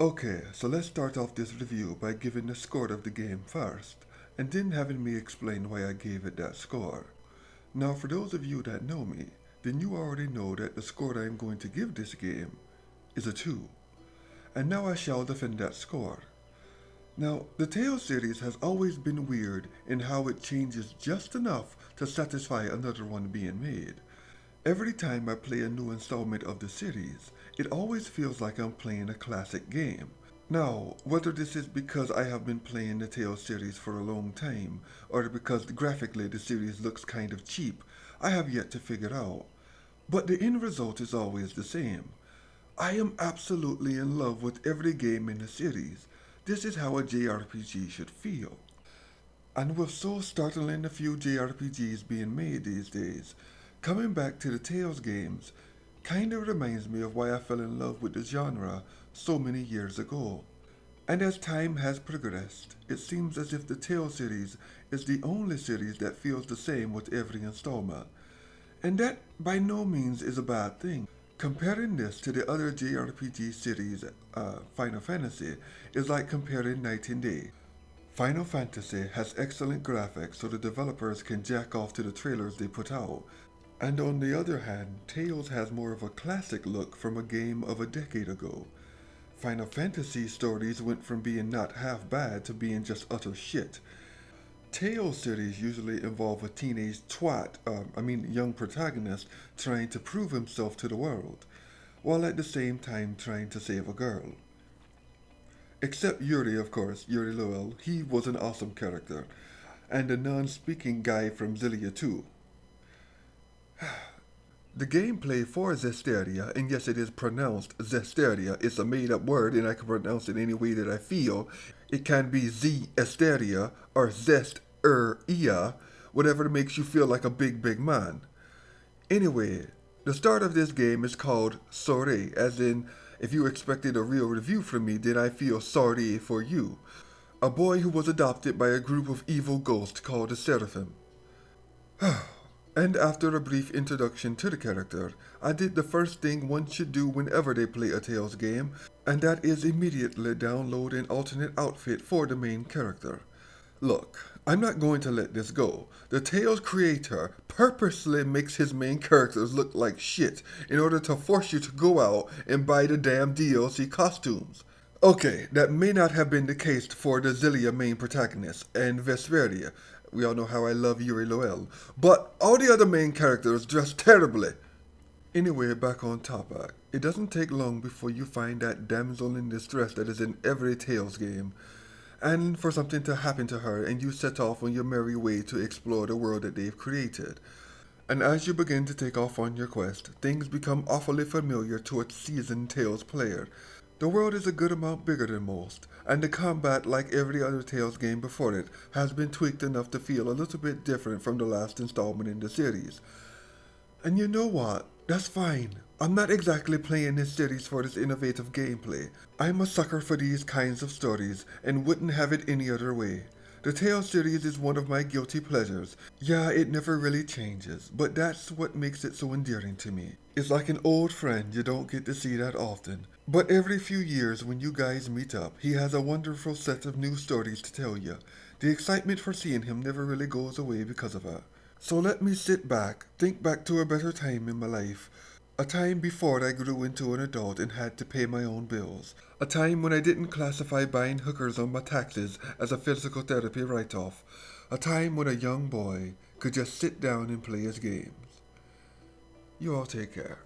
Okay, so let's start off this review by giving the score of the game first, and then having me explain why I gave it that score. Now, for those of you that know me, then you already know that the score I am going to give this game is a 2. And now I shall defend that score. Now, the Tales series has always been weird in how it changes just enough to satisfy another one being made. Every time I play a new installment of the series, it always feels like I'm playing a classic game. Now, whether this is because I have been playing the Tales series for a long time, or because graphically the series looks kind of cheap, I have yet to figure out. But the end result is always the same. I am absolutely in love with every game in the series. This is how a JRPG should feel. And with so startling a few JRPGs being made these days, coming back to the Tales games kinda reminds me of why I fell in love with the genre so many years ago. And as time has progressed, it seems as if the Tales series is the only series that feels the same with every installment. And that by no means is a bad thing. Comparing this to the other JRPG series, Final Fantasy, is like comparing night and day. Final Fantasy has excellent graphics so the developers can jack off to the trailers they put out. And on the other hand, Tales has more of a classic look from a game of a decade ago. Final Fantasy stories went from being not half bad to being just utter shit. Tales series usually involve a teenage young protagonist trying to prove himself to the world, while at the same time trying to save a girl. Except Yuri, of course, Yuri Lowell, he was an awesome character, and the non-speaking guy from Zillia too. The gameplay for Zesteria, and yes, it is pronounced Zesteria, it's a made up word and I can pronounce it any way that I feel. It can be Z-Esteria or Zesteria, whatever makes you feel like a big man. Anyway, the start of this game is called Sorry, as in, if you expected a real review from me, then I feel sorry for you. A boy who was adopted by a group of evil ghosts called the Seraphim. And after a brief introduction to the character, I did the first thing one should do whenever they play a Tales game, and that is immediately download an alternate outfit for the main character. Look, I'm not going to let this go. The Tales creator purposely makes his main characters look like shit in order to force you to go out and buy the damn DLC costumes. Okay, that may not have been the case for the Zillia main protagonist and Vesperia. We all know how I love Yuri Loel. But all the other main characters dress terribly. Anyway, back on topic. It doesn't take long before you find that damsel in distress that is in every Tales game, and for something to happen to her and you set off on your merry way to explore the world that they've created. And as you begin to take off on your quest, things become awfully familiar to a seasoned Tales player. The world is a good amount bigger than most, and the combat, like every other Tales game before it, has been tweaked enough to feel a little bit different from the last installment in the series. And you know what? That's fine. I'm not exactly playing this series for this innovative gameplay. I'm a sucker for these kinds of stories and wouldn't have it any other way. The Tales series is one of my guilty pleasures. Yeah, it never really changes, but that's what makes it so endearing to me. It's like an old friend you don't get to see that often. But every few years when you guys meet up, he has a wonderful set of new stories to tell you. The excitement for seeing him never really goes away because of it. So let me sit back, think back to a better time in my life. A time before I grew into an adult and had to pay my own bills. A time when I didn't classify buying hookers on my taxes as a physical therapy write-off. A time when a young boy could just sit down and play his games. You all take care.